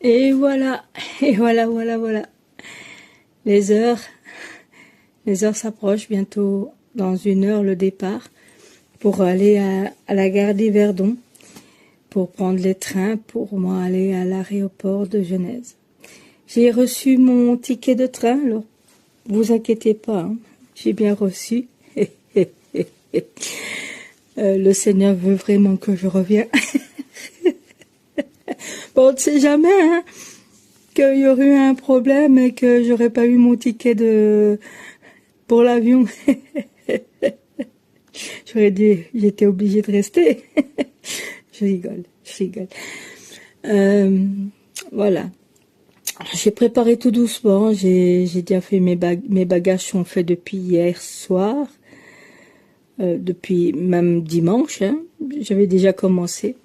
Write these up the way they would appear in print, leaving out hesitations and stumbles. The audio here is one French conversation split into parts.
Et voilà, et voilà. Les heures, les heures s'approchent, bientôt dans 1 heure le départ pour aller à la gare d'Yverdon pour prendre les trains pour moi aller à l'aéroport de Genève. J'ai reçu mon ticket de train, alors vous inquiétez pas, hein, j'ai bien reçu. Le Seigneur veut vraiment que je revienne. Bon, on ne sait jamais, hein, qu'il y aurait eu un problème et que j'aurais pas eu mon ticket pour l'avion. J'étais obligée de rester. Je rigole. Euh, voilà. J'ai préparé tout doucement. J'ai déjà fait mes bagages sont faits depuis hier soir, depuis même dimanche. Hein, j'avais déjà commencé.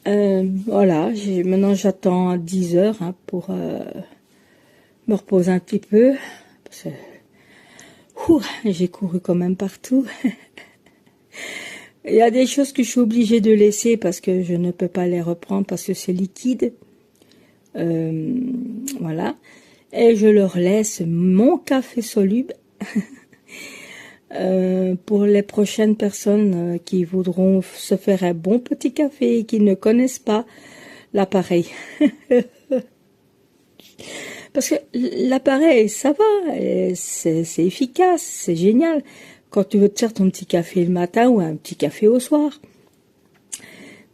Voilà. Maintenant j'attends à 10 heures hein, pour me reposer un petit peu. Parce que, j'ai couru quand même partout. Il y a des choses que je suis obligée de laisser parce que je ne peux pas les reprendre parce que c'est liquide. Voilà. Et je leur laisse mon café soluble pour les prochaines personnes qui voudront se faire un bon petit café et qui ne connaissent pas l'appareil. Parce que l'appareil, ça va, c'est efficace, c'est génial. Quand tu veux te faire ton petit café le matin ou un petit café au soir.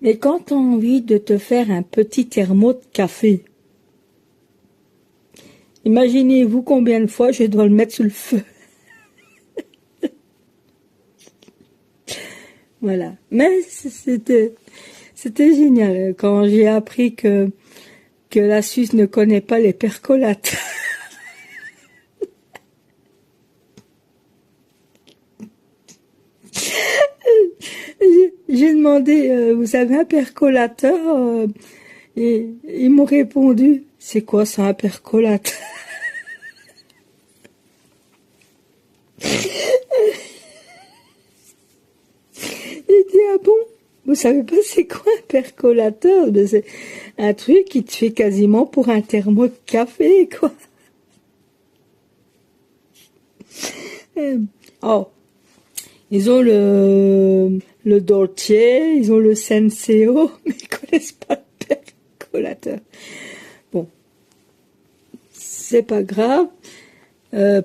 Mais quand tu as envie de te faire un petit thermo de café, imaginez-vous combien de fois je dois le mettre sous le feu. Voilà. Mais c'était génial quand j'ai appris que la Suisse ne connaît pas les percolates. J'ai demandé, vous avez un percolateur et ils m'ont répondu, c'est quoi ça un percolate? J'ai dit, ah bon? Vous savez pas c'est quoi un percolateur? C'est un truc qui te fait quasiment pour un thermo de café, quoi. Oh, ils ont le Dolce, ils ont le Senseo, mais ils connaissent pas le percolateur. Bon, c'est pas grave.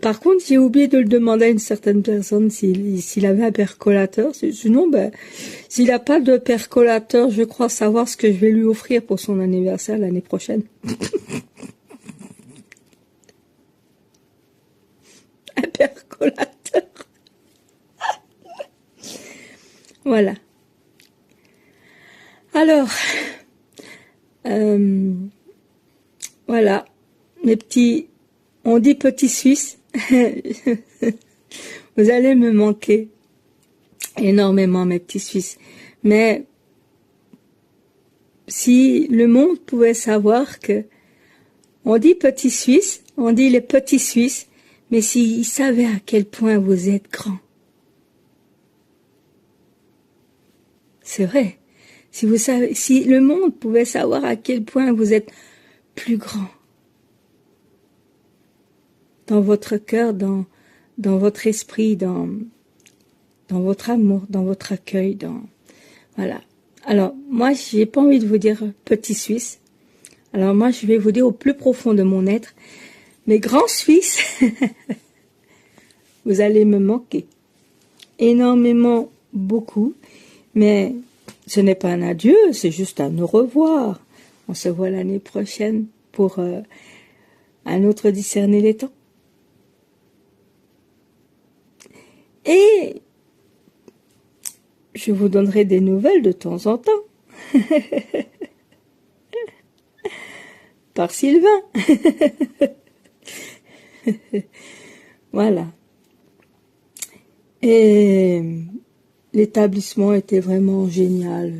Par contre, j'ai oublié de le demander à une certaine personne s'il avait un percolateur. Sinon, ben, s'il n'a pas de percolateur, je crois savoir ce que je vais lui offrir pour son anniversaire l'année prochaine. Un percolateur. Voilà. Alors, voilà, mes petits, on dit petits Suisses. Vous allez me manquer énormément, mes petits Suisses. Mais si le monde pouvait savoir que on dit petits Suisses, on dit les petits Suisses, mais s'ils savaient à quel point vous êtes grands. C'est vrai. Si vous savez, si le monde pouvait savoir à quel point vous êtes plus grand dans votre cœur, dans votre esprit, dans votre amour, dans votre accueil, voilà. Alors, moi, j'ai pas envie de vous dire petit Suisse. Alors, moi, je vais vous dire au plus profond de mon être, mes grands Suisses, vous allez me manquer. Énormément, beaucoup. Mais ce n'est pas un adieu, c'est juste un au revoir. On se voit l'année prochaine pour un autre discerner les temps. Et je vous donnerai des nouvelles de temps en temps. Par Sylvain. Voilà. Et l'établissement était vraiment génial.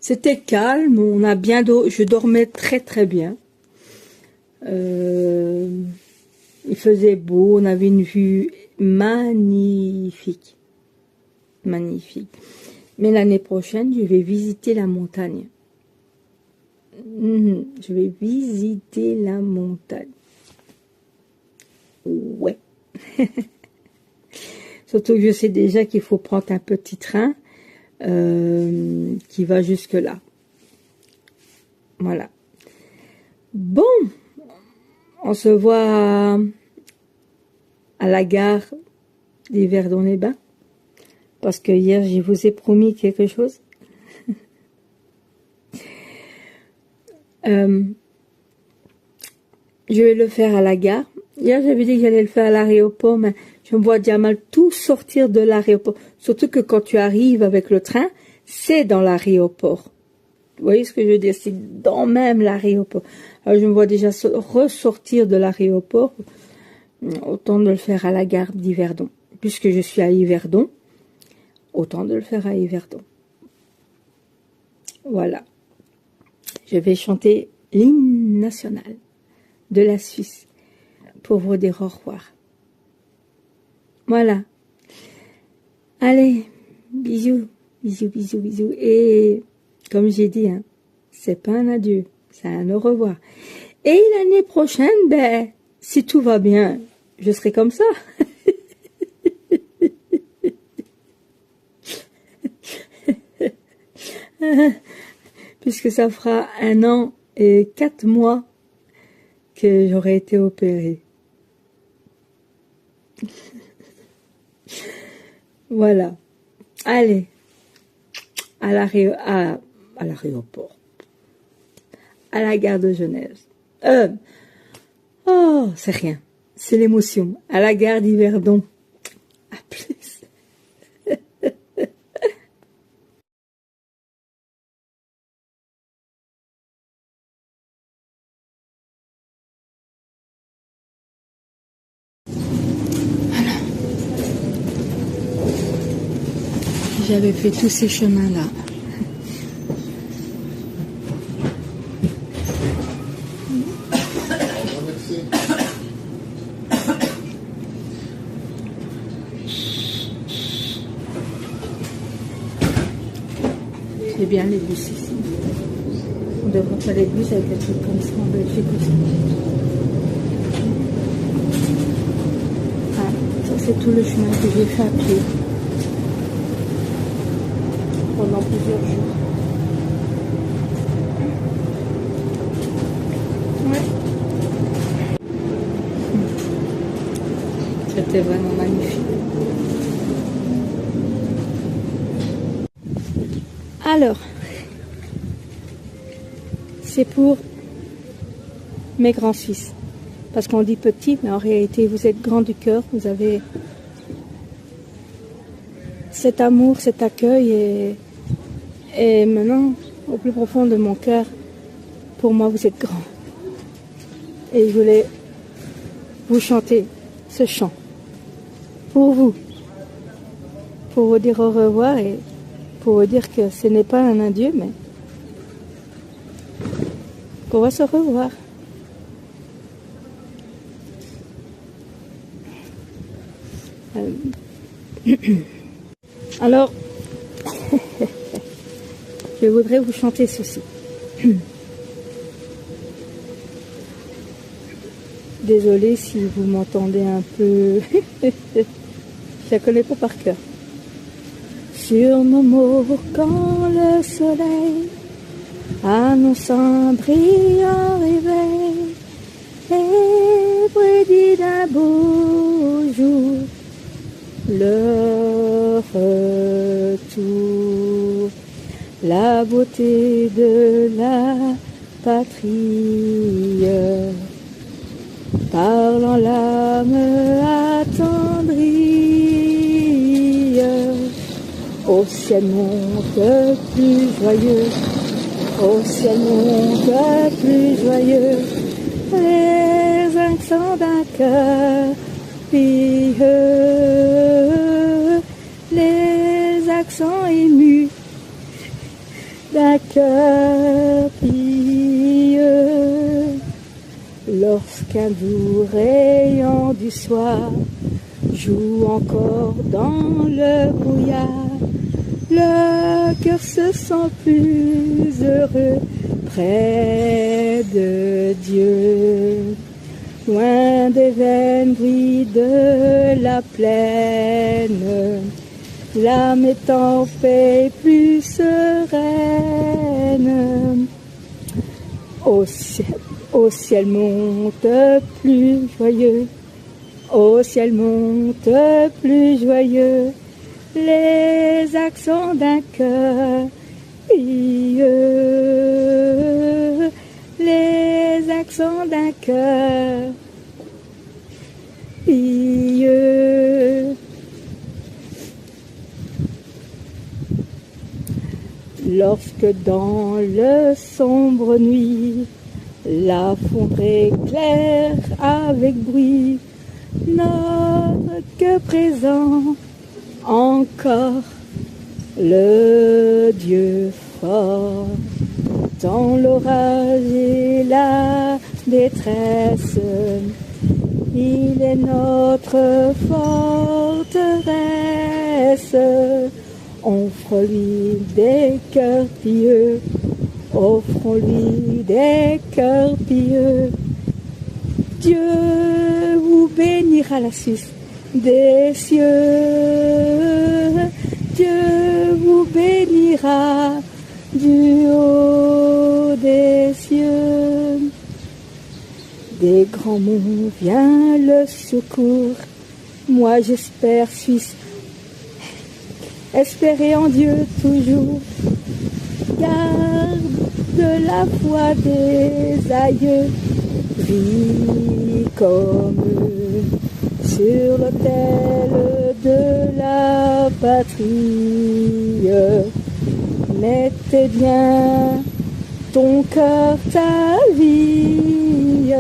C'était calme, on a bien je dormais très très bien. Il faisait beau, on avait une vue magnifique. Magnifique. Mais l'année prochaine, je vais visiter la montagne. Je vais visiter la montagne. Ouais. Surtout que je sais déjà qu'il faut prendre un petit train qui va jusque là. Voilà. Bon, on se voit à la gare d'Yverdon-les-Bains. Parce que hier, je vous ai promis quelque chose. Je vais le faire à la gare. Hier, j'avais dit que j'allais le faire à l'aéroport, mais je me vois déjà mal tout sortir de l'aéroport. Surtout que quand tu arrives avec le train, c'est dans l'aéroport. Vous voyez ce que je veux dire? C'est dans même l'aéroport. Alors, je me vois déjà ressortir de l'aéroport. Autant de le faire à la gare d'Yverdon. Puisque je suis à Yverdon, autant de le faire à Yverdon. Voilà. Je vais chanter l'hymne national de la Suisse pour vous dire au revoir. Voilà. Allez, bisous, bisous, bisous, bisous. Et comme j'ai dit, hein, c'est pas un adieu, c'est un au revoir. Et l'année prochaine, ben, si tout va bien, je serai comme ça. Puisque ça fera 1 an et 4 mois que j'aurais été opérée. Voilà. Allez, à l'aéroport, à la gare de Genève. Oh, c'est rien, c'est l'émotion. À la gare d'Yverdon. À plus. J'avais fait tous ces chemins-là. C'est bien les bus ici. On devrait faire les bus avec des trucs comme ça en Belgique aussi. Ah, ça c'est tout le chemin que j'ai fait à pied. Pendant plusieurs jours. Ouais. C'était vraiment magnifique. Alors, c'est pour mes grands Suisses. Parce qu'on dit petit, mais en réalité, vous êtes grand du cœur. Vous avez cet amour, cet accueil. Et maintenant, au plus profond de mon cœur, pour moi, vous êtes grand. Et je voulais vous chanter ce chant. Pour vous. Pour vous dire au revoir et pour vous dire que ce n'est pas un adieu, mais qu'on va se revoir. Alors, je voudrais vous chanter ceci. Désolée si vous m'entendez un peu... Je la connais pas par cœur. Sur nos mots, quand le soleil annonce un brillant réveil et prédit d'un beau jour le retour, la beauté de la patrie, parlant l'âme attendrie. Au ciel monte plus joyeux, au ciel monte plus joyeux, les accents d'un cœur pieux, les accents émus d'un cœur pieux. Lorsqu'un doux rayon du soir joue encore dans le brouillard, le cœur se sent plus heureux près de Dieu, loin des vaines bruits de la plaine, l'âme est en paix plus sereine. Au ciel monte plus joyeux, au ciel monte plus joyeux, les accents d'un cœur pieux, les accents d'un cœur pieux. Lorsque dans le sombre nuit, la foudre éclaire avec bruit, notre que présent encore le Dieu fort. Dans l'orage et la détresse, il est notre forteresse. Offrons-lui des cœurs pieux, offrons-lui des cœurs pieux. Dieu vous bénira la Suisse des cieux. Dieu vous bénira du haut des cieux. Des grands monts vient le secours. Moi j'espère Suisse, espérez en Dieu toujours. Garde de la foi des aïeux, brille comme sur l'autel de la patrie. Mettez bien ton cœur, ta vie,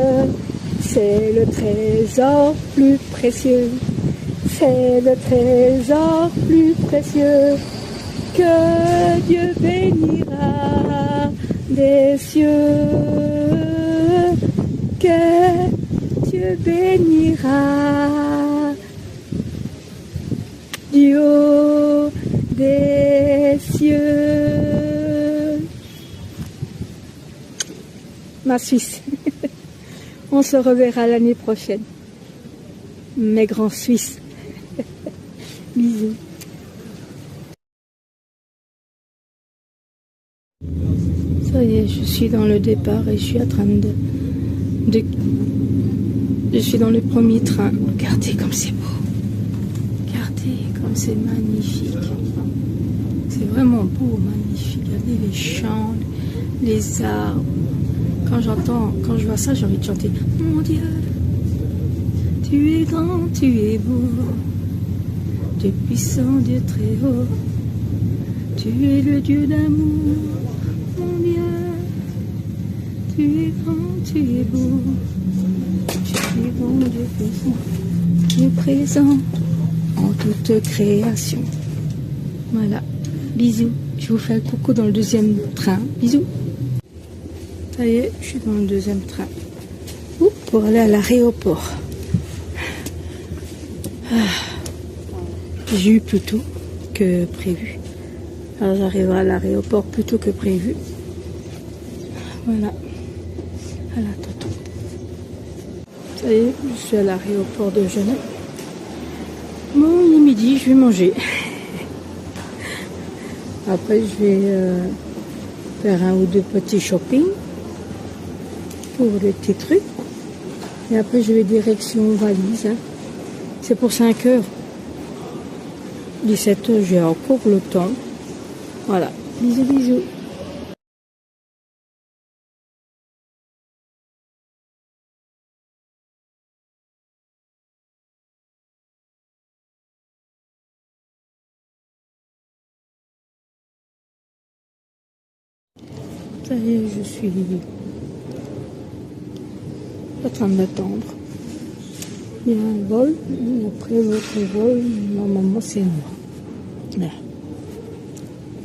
c'est le trésor plus précieux, c'est le trésor plus précieux que Dieu bénira des cieux, que Dieu bénira du haut des cieux. Ma Suisse, on se reverra l'année prochaine. Mes grands Suisses. Bisous. Ça y est, je suis dans le départ et je suis en train je suis dans le premier train. Regardez comme c'est beau. Regardez comme c'est magnifique. C'est vraiment beau, magnifique. Regardez les champs, les arbres. Quand je vois ça, j'ai envie de chanter. Mon Dieu, tu es grand, tu es beau. Tu es puissant, Dieu très haut. Tu es le Dieu d'amour. Mon Dieu, tu es grand, tu es beau. Tu es bon, Dieu puissant. Tu es présent en toute création. Voilà. Bisous. Je vous fais un coucou dans le deuxième train. Bisous. Ça y est, je suis dans le deuxième train. Pour aller à l'aéroport. J'ai eu plus tôt que prévu. Alors j'arriverai à l'aéroport plus tôt que prévu. Voilà. Voilà, tonton. Ça y est, je suis à l'aéroport de Genève. Bon, il est midi, je vais manger. Après, je vais faire un ou deux petits shopping pour les petits trucs. Et après, je vais direction valise. Hein. C'est pour 5 heures. 17 heures, j'ai encore le temps. Voilà. Bisous, bisous. Ça y est, je suis en train de m'attendre. Il y a un vol. Après votre vol, normalement, c'est moi. Là.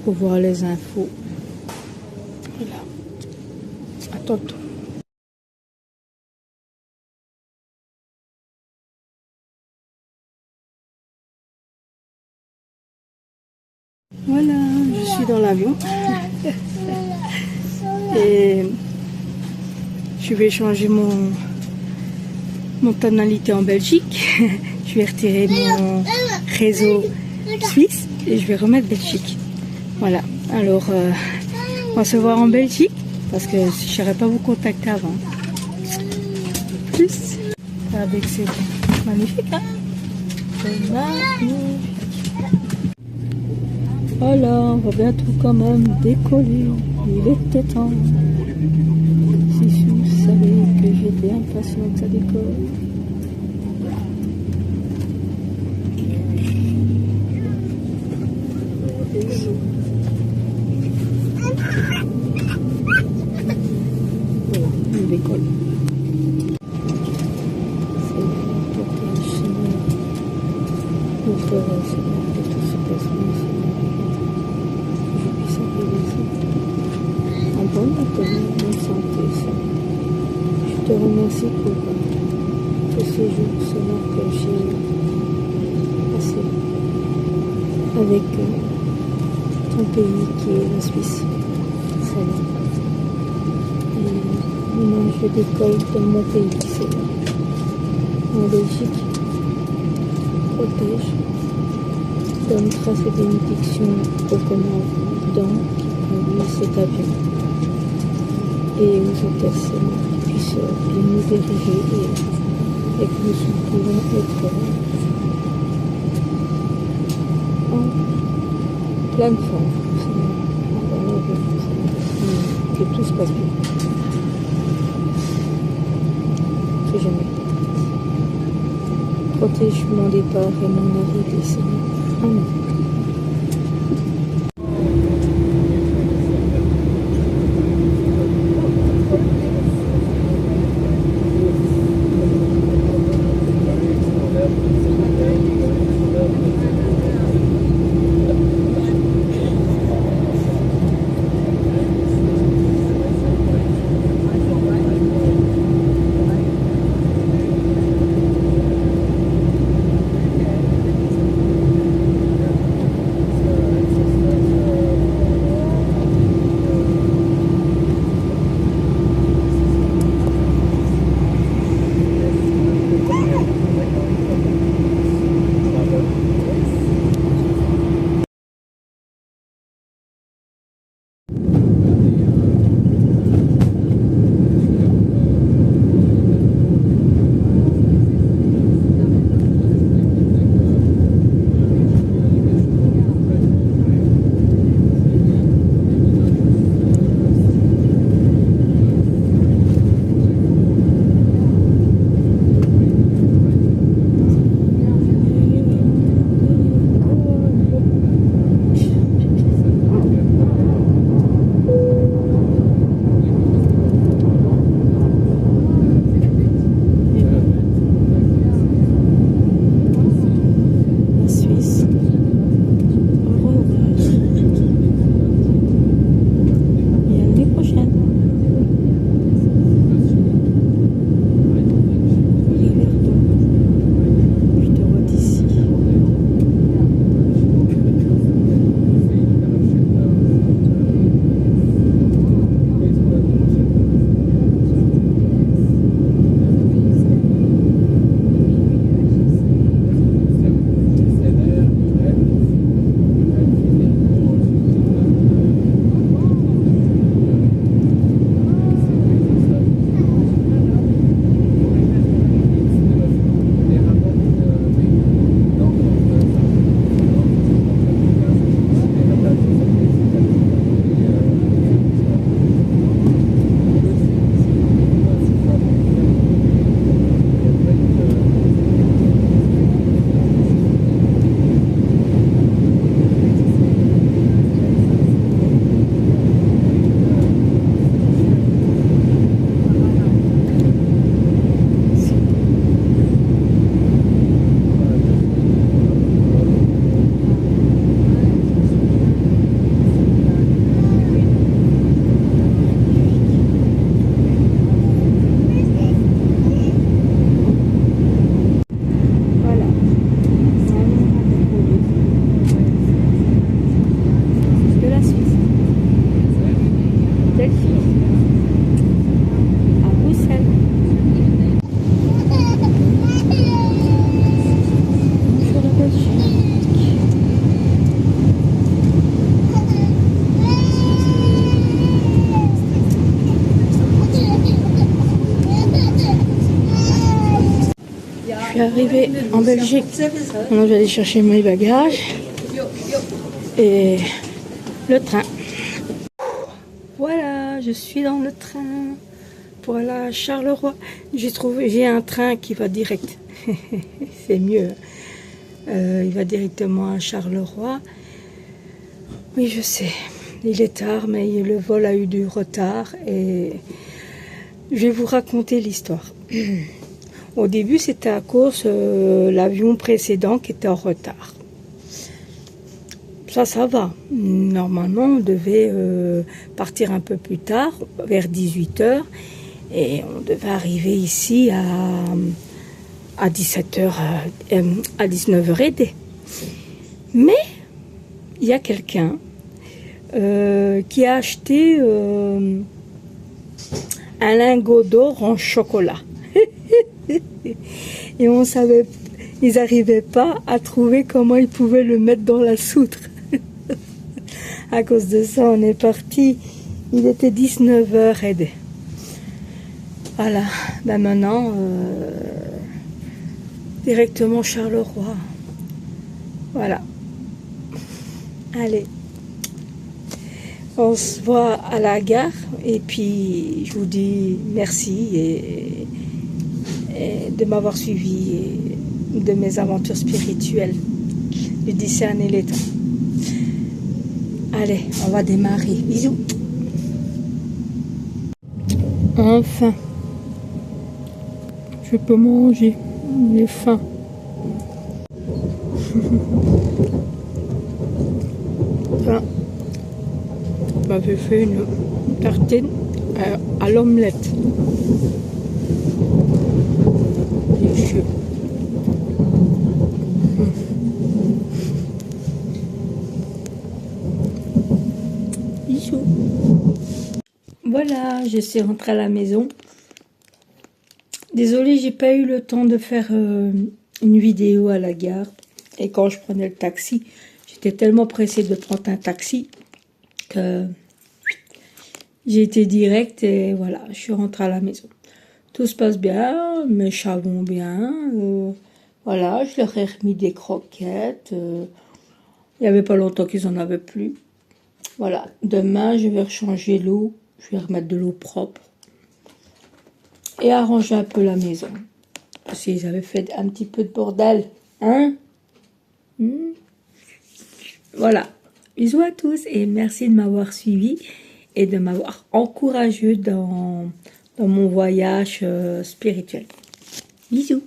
Pour voir les infos. Voilà. À tantôt. Voilà, je suis dans l'avion. Et je vais changer mon tonalité en Belgique. Je vais retirer mon réseau suisse et je vais remettre Belgique. Voilà, alors on va se voir en Belgique parce que je n'aurais pas vous contacter avant. Plus avec ces magnifique, hein? C'est magnifique. Voilà, on va bientôt quand même décoller. Il était temps. Si vous savez que j'étais impatient que ça décolle. Voilà, il décolle. C'est pour que le chemin ouvre, Seigneur, que tout se passe bien, Seigneur. Que je puisse arriver ici en bonne bonne santé, Seigneur. Je te remercie pour tous ces jours, Seigneur, que j'ai passé avec ton pays qui est la Suisse, Seigneur. Et maintenant, je décolle dans mon pays, Seigneur. En Belgique, protège, donne grâce et bénédiction au commandant qui conduit cet avion et aux hôtesses, Seigneur, qui puissent bien nous diriger et que nous pouvons être en pleine forme, Seigneur, dans l'avion, Seigneur, que tout se passe bien. Que jamais. Protège mon départ et mon arrivée, Seigneur. Amen. suis arrivée en Belgique. Maintenant, je vais aller chercher mes bagages et le train. Voilà, je suis dans le train pour aller à Charleroi. J'ai un train qui va direct. C'est mieux. Il va directement à Charleroi. Oui, je sais. Il est tard, mais le vol a eu du retard et je vais vous raconter l'histoire. Au début, c'était à cause de l'avion précédent qui était en retard. Ça va. Normalement, on devait partir un peu plus tard, vers 18 h, et on devait arriver ici à 17 h, à 19 h et mais il y a quelqu'un qui a acheté un lingot d'or en chocolat. Et on savait, ils n'arrivaient pas à trouver comment ils pouvaient le mettre dans la soutre. À cause de ça, on est parti. Il était 19 h et voilà. Ben maintenant, directement Charleroi. Voilà. Allez. On se voit à la gare et puis je vous dis merci et de m'avoir suivi et de mes aventures spirituelles, de discerner les temps. Allez, on va démarrer. Bisous. Enfin, je peux manger. J'ai faim. Enfin, on m'avait fait une tartine à l'omelette. Délicieux. Bisous. Voilà, je suis rentrée à la maison. Désolée, j'ai pas eu le temps de faire une vidéo à la gare. Et quand je prenais le taxi, j'étais tellement pressée de prendre un taxi que j'ai été directe et voilà, je suis rentrée à la maison. Tout se passe bien, mes chats vont bien. Voilà, je leur ai remis des croquettes. Il n'y avait pas longtemps qu'ils en avaient plus. Voilà, demain je vais rechanger l'eau. Je vais remettre de l'eau propre. Et arranger un peu la maison. Parce qu'ils avaient fait un petit peu de bordel. Hein? Voilà. Bisous à tous et merci de m'avoir suivi et de m'avoir encouragé dans mon voyage spirituel. Bisous.